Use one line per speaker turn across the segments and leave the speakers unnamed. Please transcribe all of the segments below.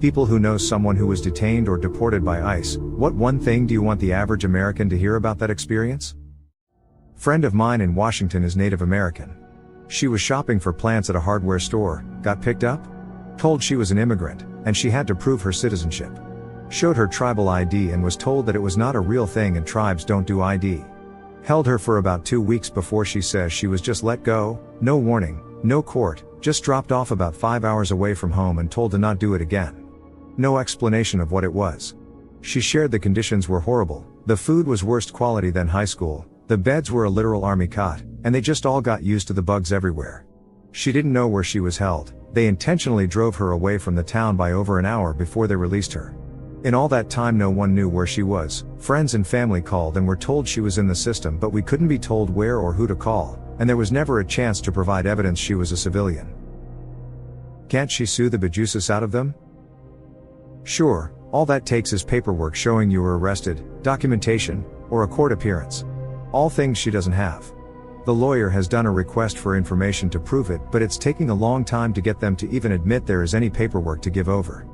People who know someone who was detained or deported by ICE, what one thing do you want the average American to hear about that experience? Friend of mine in Washington is Native American. She was shopping for plants at a hardware store, got picked up, told she was an immigrant, and she had to prove her citizenship. Showed her tribal ID and was told that it was not a real thing and tribes don't do ID. Held her for about 2 weeks before she says she was just let go, no warning, no court, just dropped off about 5 hours away from home and told to not do it again. No explanation of what it was. She shared the conditions were horrible, the food was worst quality than high school, the beds were a literal army cot, and they just all got used to the bugs everywhere. She didn't know where she was held, they intentionally drove her away from the town by over an hour before they released her. In all that time no one knew where she was, friends and family called and were told she was in the system but we couldn't be told where or who to call, and there was never a chance to provide evidence she was a civilian. Can't she sue the bejesus out of them? Sure, all that takes is paperwork showing you were arrested, documentation, or a court appearance. All things she doesn't have. The lawyer has done a request for information to prove it, but it's taking a long time to get them to even admit there is any paperwork to give over.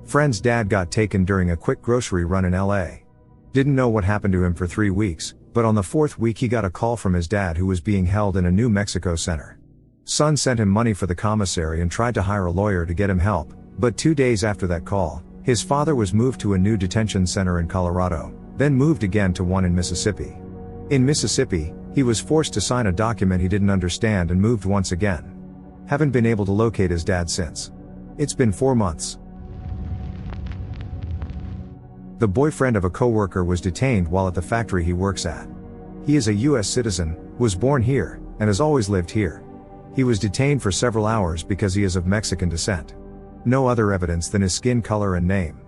Friend's dad got taken during a quick grocery run in LA. Didn't know what happened to him for 3 weeks, but on the 4th week he got a call from his dad who was being held in a New Mexico center. Son sent him money for the commissary and tried to hire a lawyer to get him help, but 2 days after that call, his father was moved to a new detention center in Colorado, then moved again to one in Mississippi. In Mississippi, he was forced to sign a document he didn't understand and moved once again. Haven't been able to locate his dad since. It's been 4 months. The boyfriend of a coworker was detained while at the factory he works at. He is a US citizen, was born here, and has always lived here. He was detained for several hours because he is of Mexican descent. No other evidence than his skin color and name.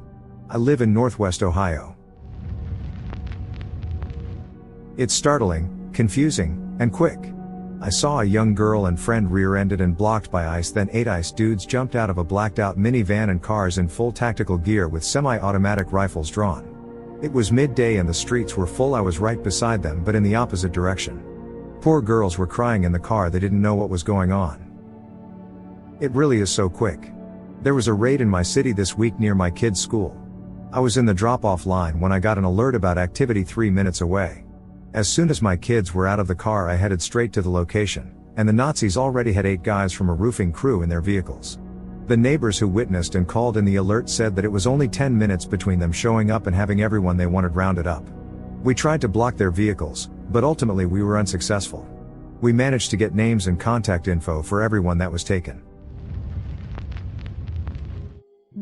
I live in Northwest Ohio. It's startling, confusing, and quick. I saw a young girl and friend rear-ended and blocked by ICE, then 8 ICE dudes jumped out of a blacked-out minivan and cars in full tactical gear with semi-automatic rifles drawn. It was midday and the streets were full. I was right beside them but in the opposite direction. Poor girls were crying in the car, they didn't know what was going on. It really is so quick. There was a raid in my city this week near my kids' school. I was in the drop-off line when I got an alert about activity 3 minutes away. As soon as my kids were out of the car I headed straight to the location, and the Nazis already had 8 guys from a roofing crew in their vehicles. The neighbors who witnessed and called in the alert said that it was only 10 minutes between them showing up and having everyone they wanted rounded up. We tried to block their vehicles, but ultimately we were unsuccessful. We managed to get names and contact info for everyone that was taken.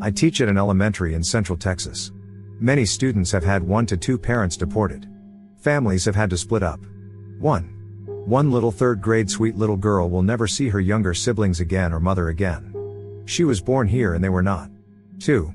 I teach at an elementary in Central Texas. Many students have had 1 to 2 parents deported. Families have had to split up. 1 little 3rd grade sweet little girl will never see her younger siblings again or mother again. She was born here and they were not. 2.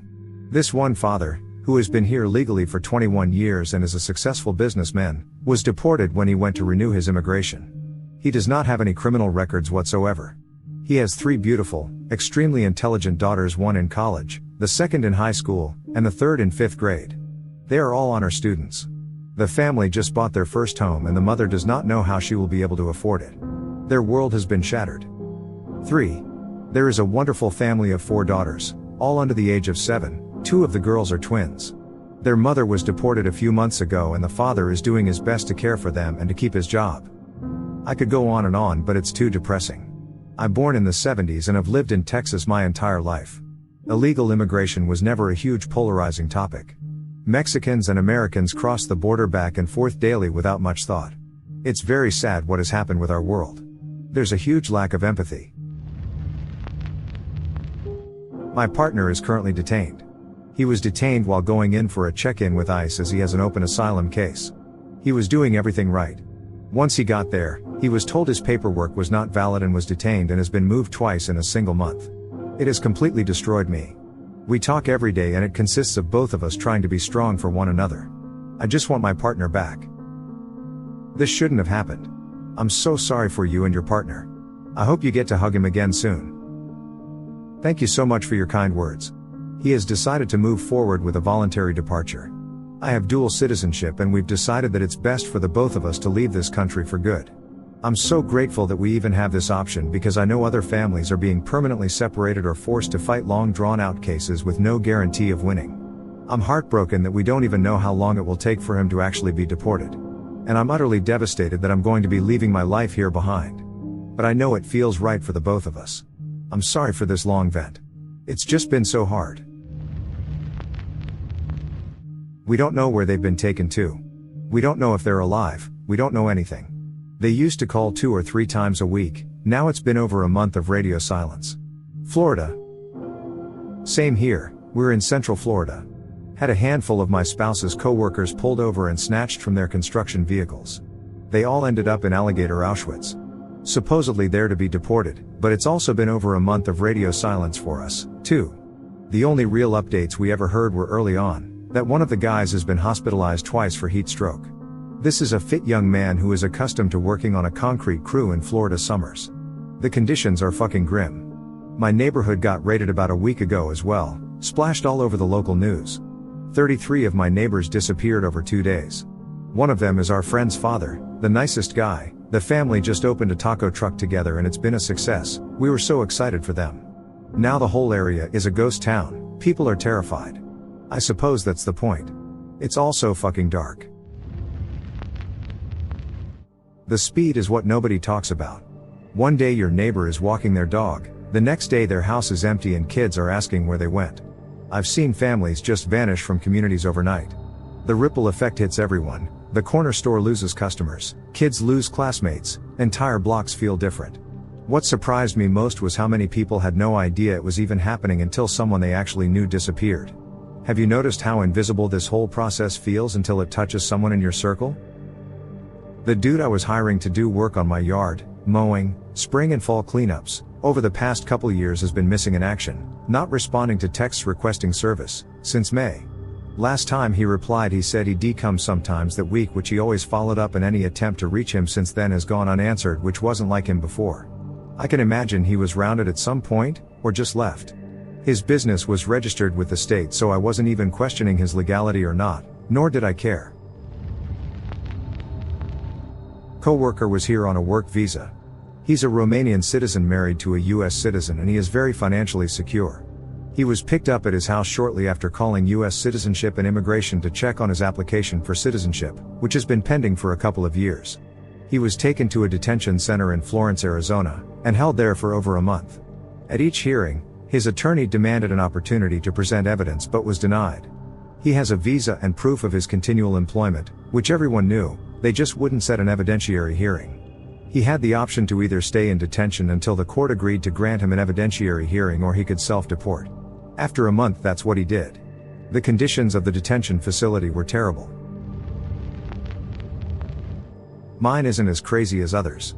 This one father, who has been here legally for 21 years and is a successful businessman, was deported when he went to renew his immigration. He does not have any criminal records whatsoever. He has 3 beautiful, extremely intelligent daughters, 1 in college, the 2nd in high school, and the 3rd in 5th grade. They are all honor students. The family just bought their first home and the mother does not know how she will be able to afford it. Their world has been shattered. 3. There is a wonderful family of 4 daughters, all under the age of 7, 2 of the girls are twins. Their mother was deported a few months ago and the father is doing his best to care for them and to keep his job. I could go on but it's too depressing. I'm born in the 70s and have lived in Texas my entire life. Illegal immigration was never a huge polarizing topic. Mexicans and Americans cross the border back and forth daily without much thought. It's very sad what has happened with our world. There's a huge lack of empathy. My partner is currently detained. He was detained while going in for a check-in with ICE as he has an open asylum case. He was doing everything right. Once he got there, he was told his paperwork was not valid and was detained and has been moved twice in a single month. It has completely destroyed me. We talk every day and it consists of both of us trying to be strong for one another. I just want my partner back. This shouldn't have happened. I'm so sorry for you and your partner. I hope you get to hug him again soon. Thank you so much for your kind words. He has decided to move forward with a voluntary departure. I have dual citizenship and we've decided that it's best for the both of us to leave this country for good. I'm so grateful that we even have this option because I know other families are being permanently separated or forced to fight long drawn-out cases with no guarantee of winning. I'm heartbroken that we don't even know how long it will take for him to actually be deported. And I'm utterly devastated that I'm going to be leaving my life here behind. But I know it feels right for the both of us. I'm sorry for this long vent. It's just been so hard. We don't know where they've been taken to. We don't know if they're alive, we don't know anything. They used to call 2 or 3 times a week, now it's been over a month of radio silence. Florida. Same here, we're in Central Florida. Had a handful of my spouse's co-workers pulled over and snatched from their construction vehicles. They all ended up in Alligator Auschwitz. Supposedly there to be deported, but it's also been over a month of radio silence for us, too. The only real updates we ever heard were early on, that one of the guys has been hospitalized twice for heat stroke. This is a fit young man who is accustomed to working on a concrete crew in Florida summers. The conditions are fucking grim. My neighborhood got raided about a week ago as well, splashed all over the local news. 33 of my neighbors disappeared over 2 days. One of them is our friend's father, the nicest guy. The family just opened a taco truck together and it's been a success. We were so excited for them. Now the whole area is a ghost town, people are terrified. I suppose that's the point. It's all so fucking dark. The speed is what nobody talks about. One day your neighbor is walking their dog, the next day their house is empty and kids are asking where they went. I've seen families just vanish from communities overnight. The ripple effect hits everyone, the corner store loses customers, kids lose classmates, entire blocks feel different. What surprised me most was how many people had no idea it was even happening until someone they actually knew disappeared. Have you noticed how invisible this whole process feels until it touches someone in your circle? The dude I was hiring to do work on my yard, mowing, spring and fall cleanups, over the past couple years has been missing in action, not responding to texts requesting service, since May. Last time he replied he said he'd come sometimes that week, which he always followed up, and any attempt to reach him since then has gone unanswered, which wasn't like him before. I can imagine he was rounded at some point, or just left. His business was registered with the state, so I wasn't even questioning his legality or not, nor did I care. Coworker was here on a work visa. He's a Romanian citizen married to a US citizen and he is very financially secure. He was picked up at his house shortly after calling US Citizenship and Immigration to check on his application for citizenship, which has been pending for a couple of years. He was taken to a detention center in Florence, Arizona, and held there for over a month. At each hearing, his attorney demanded an opportunity to present evidence but was denied. He has a visa and proof of his continual employment, which everyone knew, they just wouldn't set an evidentiary hearing. He had the option to either stay in detention until the court agreed to grant him an evidentiary hearing, or he could self-deport. After a month, that's what he did. The conditions of the detention facility were terrible. Mine isn't as crazy as others.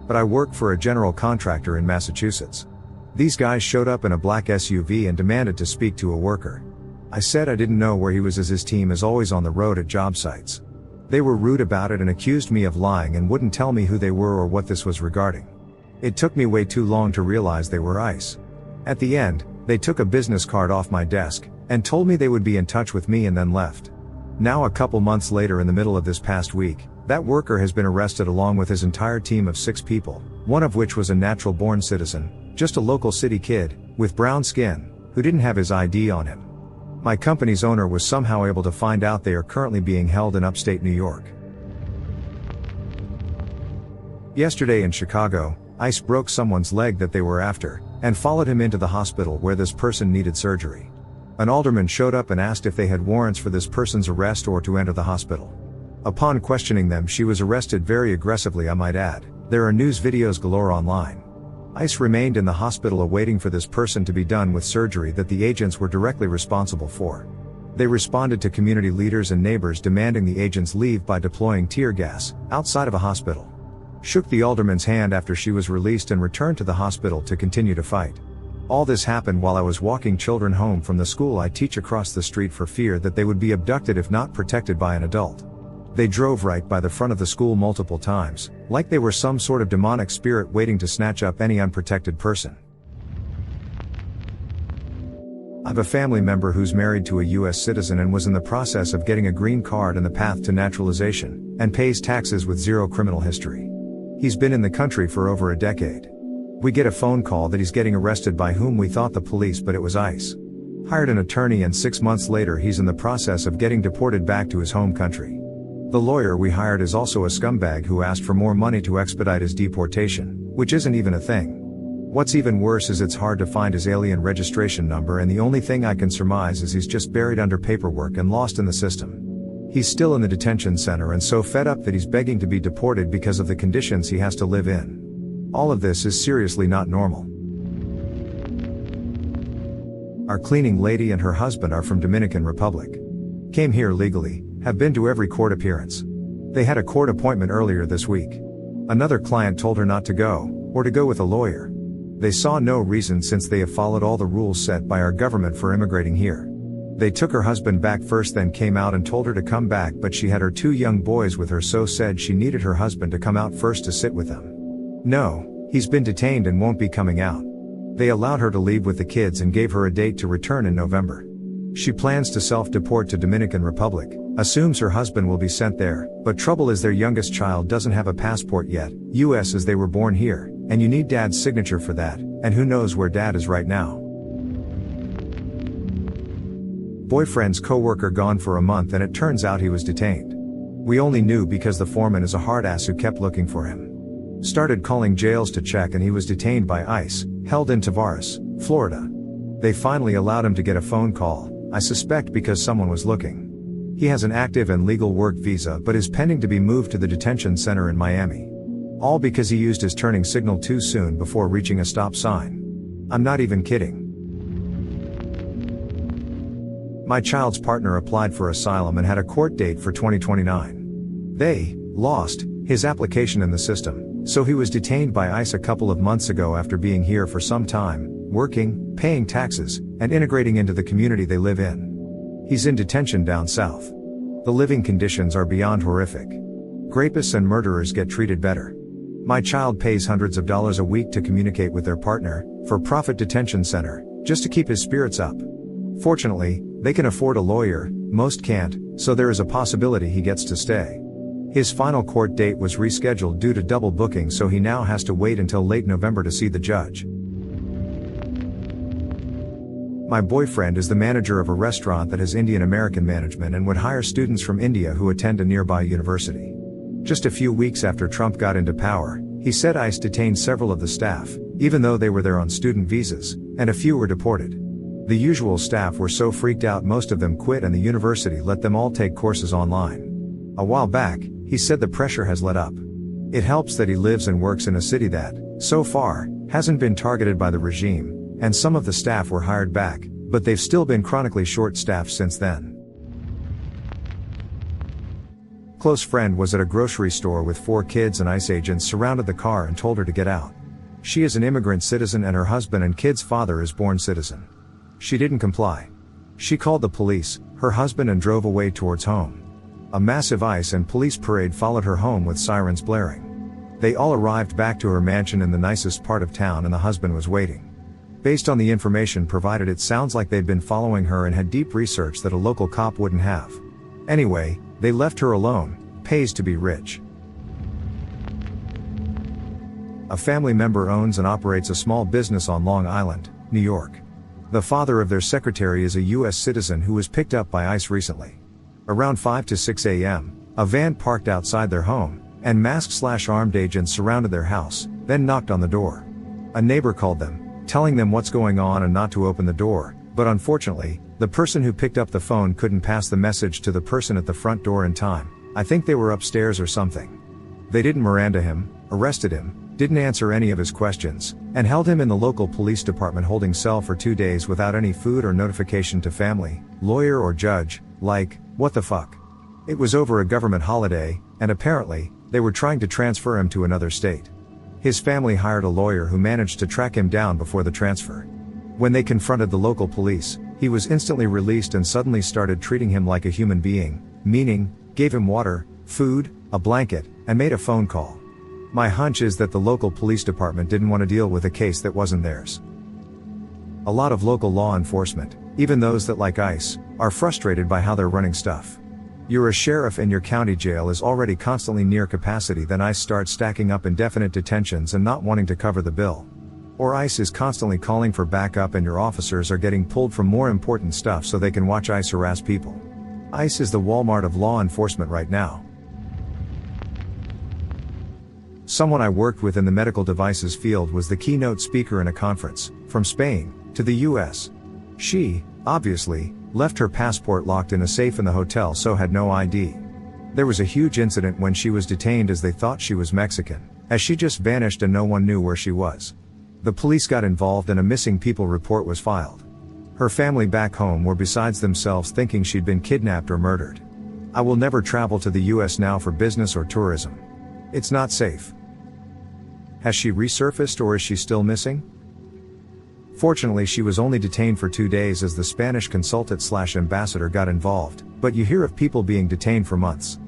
But I work for a general contractor in Massachusetts. These guys showed up in a black SUV and demanded to speak to a worker. I said I didn't know where he was, as his team is always on the road at job sites. They were rude about it and accused me of lying and wouldn't tell me who they were or what this was regarding. It took me way too long to realize they were ICE. At the end, they took a business card off my desk and told me they would be in touch with me and then left. Now a couple months later, in the middle of this past week, that worker has been arrested along with his entire team of 6 people, one of which was a natural-born citizen, just a local city kid, with brown skin, who didn't have his ID on him. My company's owner was somehow able to find out they are currently being held in upstate New York. Yesterday in Chicago, ICE broke someone's leg that they were after, and followed him into the hospital where this person needed surgery. An alderman showed up and asked if they had warrants for this person's arrest or to enter the hospital. Upon questioning them, she was arrested very aggressively, I might add. There are news videos galore online. ICE remained in the hospital awaiting for this person to be done with surgery that the agents were directly responsible for. They responded to community leaders and neighbors demanding the agents leave by deploying tear gas outside of a hospital. Shook the alderman's hand after she was released and returned to the hospital to continue to fight. All this happened while I was walking children home from the school I teach across the street for fear that they would be abducted if not protected by an adult. They drove right by the front of the school multiple times, like they were some sort of demonic spirit waiting to snatch up any unprotected person. I've a family member who's married to a US citizen and was in the process of getting a green card and the path to naturalization, and pays taxes with 0 criminal history. He's been in the country for over a decade. We get a phone call that he's getting arrested by whom we thought the police, but it was ICE. Hired an attorney, and 6 months later he's in the process of getting deported back to his home country. The lawyer we hired is also a scumbag who asked for more money to expedite his deportation, which isn't even a thing. What's even worse is it's hard to find his alien registration number, and the only thing I can surmise is he's just buried under paperwork and lost in the system. He's still in the detention center and so fed up that he's begging to be deported because of the conditions he has to live in. All of this is seriously not normal. Our cleaning lady and her husband are from Dominican Republic. Came here legally, have been to every court appearance. They had a court appointment earlier this week. Another client told her not to go, or to go with a lawyer. They saw no reason since they have followed all the rules set by our government for immigrating here. They took her husband back first, then came out and told her to come back, but she had her 2 young boys with her, so said she needed her husband to come out first to sit with them. No, he's been detained and won't be coming out. They allowed her to leave with the kids and gave her a date to return in November. She plans to self-deport to Dominican Republic, assumes her husband will be sent there, but trouble is their youngest child doesn't have a passport yet, US, as they were born here, and you need dad's signature for that, and who knows where dad is right now. Boyfriend's co-worker gone for a month, and it turns out he was detained. We only knew because the foreman is a hard ass who kept looking for him. Started calling jails to check, and he was detained by ICE, held in Tavares, Florida. They finally allowed him to get a phone call, I suspect because someone was looking. He has an active and legal work visa but is pending to be moved to the detention center in Miami. All because he used his turning signal too soon before reaching a stop sign. I'm not even kidding. My child's partner applied for asylum and had a court date for 2029. They lost his application in the system, so he was detained by ICE a couple of months ago after being here for some time, working, paying taxes, and integrating into the community they live in. He's in detention down south. The living conditions are beyond horrific. Rapists and murderers get treated better. My child pays hundreds of dollars a week to communicate with their partner, for-profit detention center, just to keep his spirits up. Fortunately, they can afford a lawyer, most can't, so there is a possibility he gets to stay. His final court date was rescheduled due to double booking, so he now has to wait until late November to see the judge. My boyfriend is the manager of a restaurant that has Indian American management and would hire students from India who attend a nearby university. Just a few weeks after Trump got into power, he said ICE detained several of the staff, even though they were there on student visas, and a few were deported. The usual staff were so freaked out most of them quit, and the university let them all take courses online. A while back, he said the pressure has let up. It helps that he lives and works in a city that, so far, hasn't been targeted by the regime, and some of the staff were hired back, but they've still been chronically short-staffed since then. Close friend was at a grocery store with 4 kids, and ICE agents surrounded the car and told her to get out. She is an immigrant citizen and her husband and kids' father is born citizen. She didn't comply. She called the police, her husband, and drove away towards home. A massive ICE and police parade followed her home with sirens blaring. They all arrived back to her mansion in the nicest part of town, and the husband was waiting. Based on the information provided, it sounds like they'd been following her and had deep research that a local cop wouldn't have. Anyway, they left her alone. Pays to be rich. A family member owns and operates a small business on Long Island, New York. The father of their secretary is a US citizen who was picked up by ICE recently. Around 5 to 6 a.m., a van parked outside their home, and masked/armed agents surrounded their house, then knocked on the door. A neighbor called them, telling them what's going on and not to open the door, but unfortunately, the person who picked up the phone couldn't pass the message to the person at the front door in time. I think they were upstairs or something. They didn't Miranda him, arrested him, didn't answer any of his questions, and held him in the local police department holding cell for 2 days without any food or notification to family, lawyer or judge. Like, what the fuck? It was over a government holiday, and apparently, they were trying to transfer him to another state. His family hired a lawyer who managed to track him down before the transfer. When they confronted the local police, he was instantly released and suddenly started treating him like a human being, meaning, gave him water, food, a blanket, and made a phone call. My hunch is that the local police department didn't want to deal with a case that wasn't theirs. A lot of local law enforcement, even those that like ICE, are frustrated by how they're running stuff. You're a sheriff and your county jail is already constantly near capacity, then ICE starts stacking up indefinite detentions and not wanting to cover the bill. Or ICE is constantly calling for backup and your officers are getting pulled from more important stuff so they can watch ICE harass people. ICE is the Walmart of law enforcement right now. Someone I worked with in the medical devices field was the keynote speaker in a conference, from Spain, to the US. She, obviously, left her passport locked in a safe in the hotel so had no ID. There was a huge incident when she was detained as they thought she was Mexican, as she just vanished and no one knew where she was. The police got involved and a missing people report was filed. Her family back home were besides themselves thinking she'd been kidnapped or murdered. I will never travel to the US now for business or tourism. It's not safe. Has she resurfaced or is she still missing? Fortunately, she was only detained for 2 days as the Spanish consulate/ambassador got involved, but you hear of people being detained for months.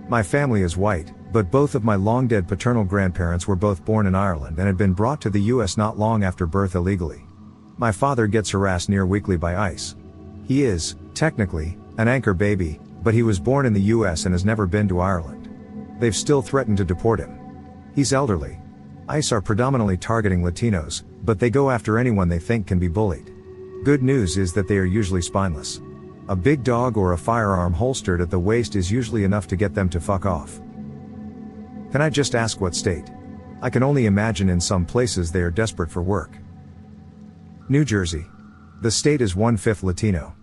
My family is white, but both of my long-dead paternal grandparents were both born in Ireland and had been brought to the US not long after birth illegally. My father gets harassed near weekly by ICE. He is, technically, an anchor baby, but he was born in the US and has never been to Ireland. They've still threatened to deport him. He's elderly. ICE are predominantly targeting Latinos, but they go after anyone they think can be bullied. Good news is that they are usually spineless. A big dog or a firearm holstered at the waist is usually enough to get them to fuck off. Can I just ask what state? I can only imagine in some places they are desperate for work. New Jersey. The state is 1/5 Latino.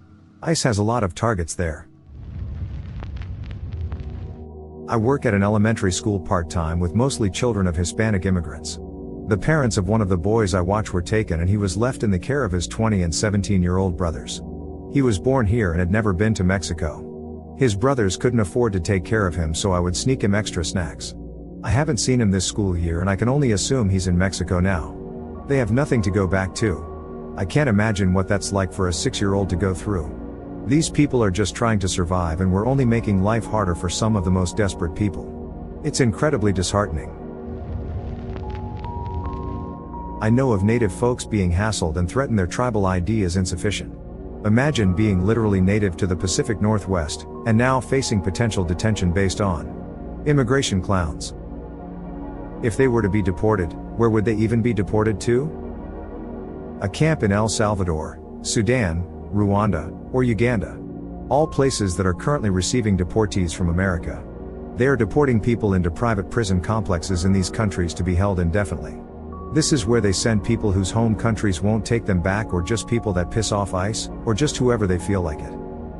ICE has a lot of targets there. I work at an elementary school part-time with mostly children of Hispanic immigrants. The parents of one of the boys I watch were taken and he was left in the care of his 20 and 17-year-old brothers. He was born here and had never been to Mexico. His brothers couldn't afford to take care of him, so I would sneak him extra snacks. I haven't seen him this school year and I can only assume he's in Mexico now. They have nothing to go back to. I can't imagine what that's like for a 6-year-old to go through. These people are just trying to survive and we're only making life harder for some of the most desperate people. It's incredibly disheartening. I know of native folks being hassled and threatened their tribal ID is insufficient. Imagine being literally native to the Pacific Northwest, and now facing potential detention based on immigration clowns. If they were to be deported, where would they even be deported to? A camp in El Salvador, Sudan, Rwanda, or Uganda. All places that are currently receiving deportees from America. They are deporting people into private prison complexes in these countries to be held indefinitely. This is where they send people whose home countries won't take them back, or just people that piss off ICE, or just whoever they feel like it.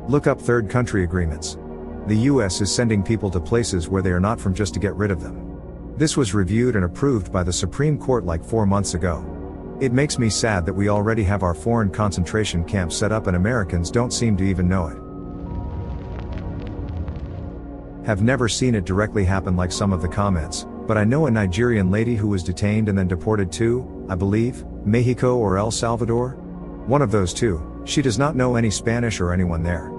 Look up third country agreements. The US is sending people to places where they are not from just to get rid of them. This was reviewed and approved by the Supreme Court like 4 months ago. It makes me sad that we already have our foreign concentration camps set up and Americans don't seem to even know it. Have never seen it directly happen like some of the comments, but I know a Nigerian lady who was detained and then deported to, I believe, Mexico or El Salvador? One of those two. She does not know any Spanish or anyone there.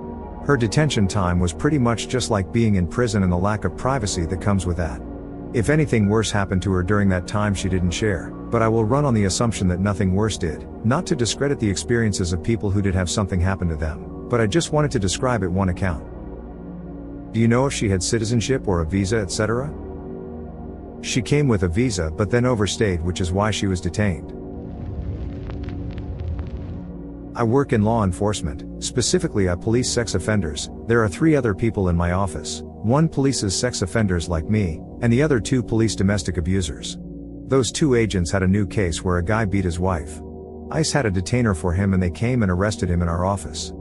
Her detention time was pretty much just like being in prison and the lack of privacy that comes with that. If anything worse happened to her during that time, she didn't share, but I will run on the assumption that nothing worse did, not to discredit the experiences of people who did have something happen to them, but I just wanted to describe it one account. Do you know if she had citizenship or a visa, etc.? She came with a visa but then overstayed, which is why she was detained. I work in law enforcement, specifically I police sex offenders. There are 3 other people in my office. One polices sex offenders like me, and the other 2 police domestic abusers. Those 2 agents had a new case where a guy beat his wife. ICE had a detainer for him and they came and arrested him in our office.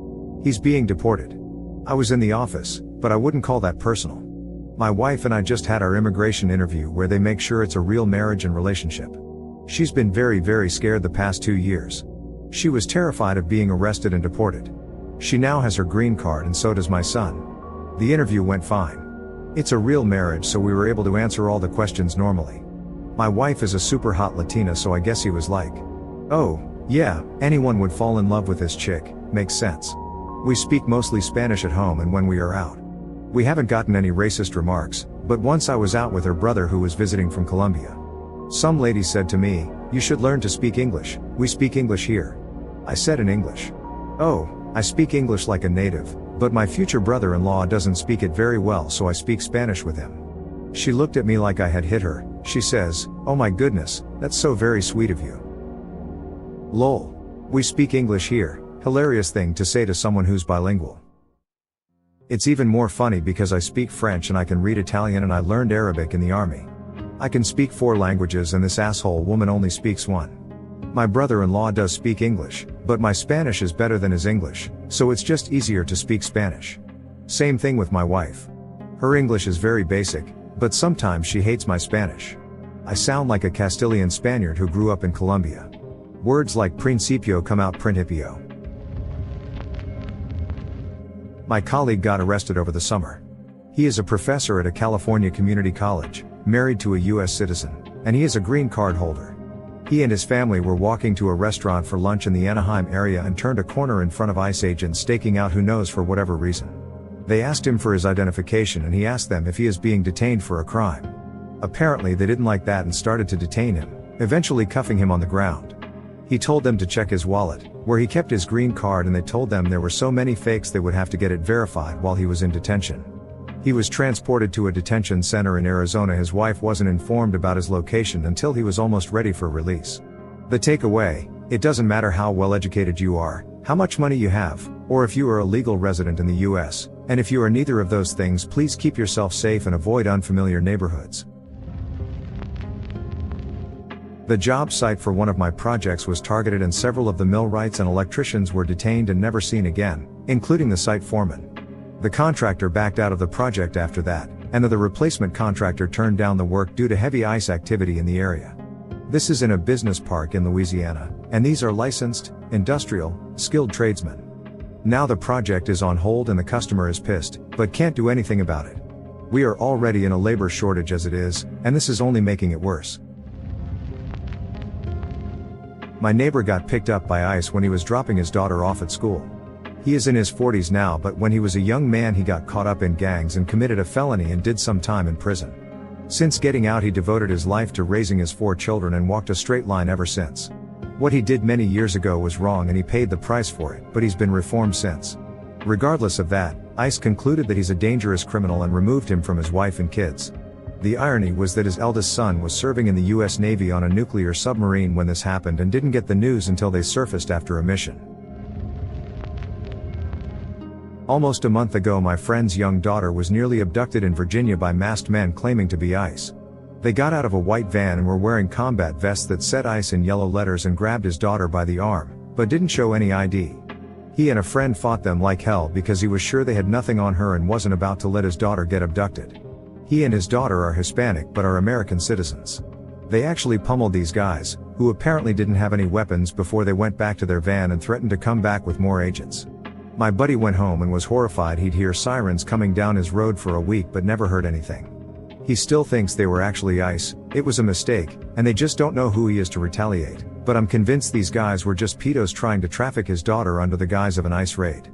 He's being deported. I was in the office, but I wouldn't call that personal. My wife and I just had our immigration interview where they make sure it's a real marriage and relationship. She's been very scared the past 2 years. She was terrified of being arrested and deported. She now has her green card and so does my son. The interview went fine. It's a real marriage, so we were able to answer all the questions normally. My wife is a super hot Latina, so I guess he was like, oh, yeah, anyone would fall in love with this chick, makes sense. We speak mostly Spanish at home and when we are out. We haven't gotten any racist remarks, but once I was out with her brother who was visiting from Colombia. Some lady said to me, you should learn to speak English, we speak English here. I said in English, oh, I speak English like a native, but my future brother-in-law doesn't speak it very well, so I speak Spanish with him. She looked at me like I had hit her. She says, "Oh my goodness, that's so very sweet of you." Lol. We speak English here. Hilarious thing to say to someone who's bilingual. It's even more funny because I speak French and I can read Italian and I learned Arabic in the army. I can speak 4 languages and this asshole woman only speaks 1. My brother-in-law does speak English, but my Spanish is better than his English, so it's just easier to speak Spanish. Same thing with my wife. Her English is very basic, but sometimes she hates my Spanish. I sound like a Castilian Spaniard who grew up in Colombia. Words like principio come out principio. My colleague got arrested over the summer. He is a professor at a California community college, married to a US citizen, and he is a green card holder. He and his family were walking to a restaurant for lunch in the Anaheim area and turned a corner in front of ICE agents staking out who knows for whatever reason. They asked him for his identification and he asked them if he is being detained for a crime. Apparently they didn't like that and started to detain him, eventually cuffing him on the ground. He told them to check his wallet, where he kept his green card, and they told them there were so many fakes they would have to get it verified while he was in detention. He was transported to a detention center in Arizona. His wife wasn't informed about his location until he was almost ready for release. The takeaway: it doesn't matter how well educated you are, how much money you have, or if you are a legal resident in the US, and if you are neither of those things, please keep yourself safe and avoid unfamiliar neighborhoods. The job site for one of my projects was targeted and several of the millwrights and electricians were detained and never seen again, including the site foreman. The contractor backed out of the project after that, and the replacement contractor turned down the work due to heavy ICE activity in the area. This is in a business park in Louisiana, and these are licensed, industrial, skilled tradesmen. Now the project is on hold and the customer is pissed, but can't do anything about it. We are already in a labor shortage as it is, and this is only making it worse. My neighbor got picked up by ICE when he was dropping his daughter off at school. He is in his 40s now, but when he was a young man he got caught up in gangs and committed a felony and did some time in prison. Since getting out he devoted his life to raising his 4 children and walked a straight line ever since. What he did many years ago was wrong and he paid the price for it, but he's been reformed since. Regardless of that, ICE concluded that he's a dangerous criminal and removed him from his wife and kids. The irony was that his eldest son was serving in the US Navy on a nuclear submarine when this happened and didn't get the news until they surfaced after a mission. Almost a month ago my friend's young daughter was nearly abducted in Virginia by masked men claiming to be ICE. They got out of a white van and were wearing combat vests that said ICE in yellow letters and grabbed his daughter by the arm, but didn't show any ID. He and a friend fought them like hell because he was sure they had nothing on her and wasn't about to let his daughter get abducted. He and his daughter are Hispanic but are American citizens. They actually pummeled these guys, who apparently didn't have any weapons, before they went back to their van and threatened to come back with more agents. My buddy went home and was horrified. He'd hear sirens coming down his road for a week but never heard anything. He still thinks they were actually ICE, it was a mistake, and they just don't know who he is to retaliate, but I'm convinced these guys were just pedos trying to traffic his daughter under the guise of an ICE raid.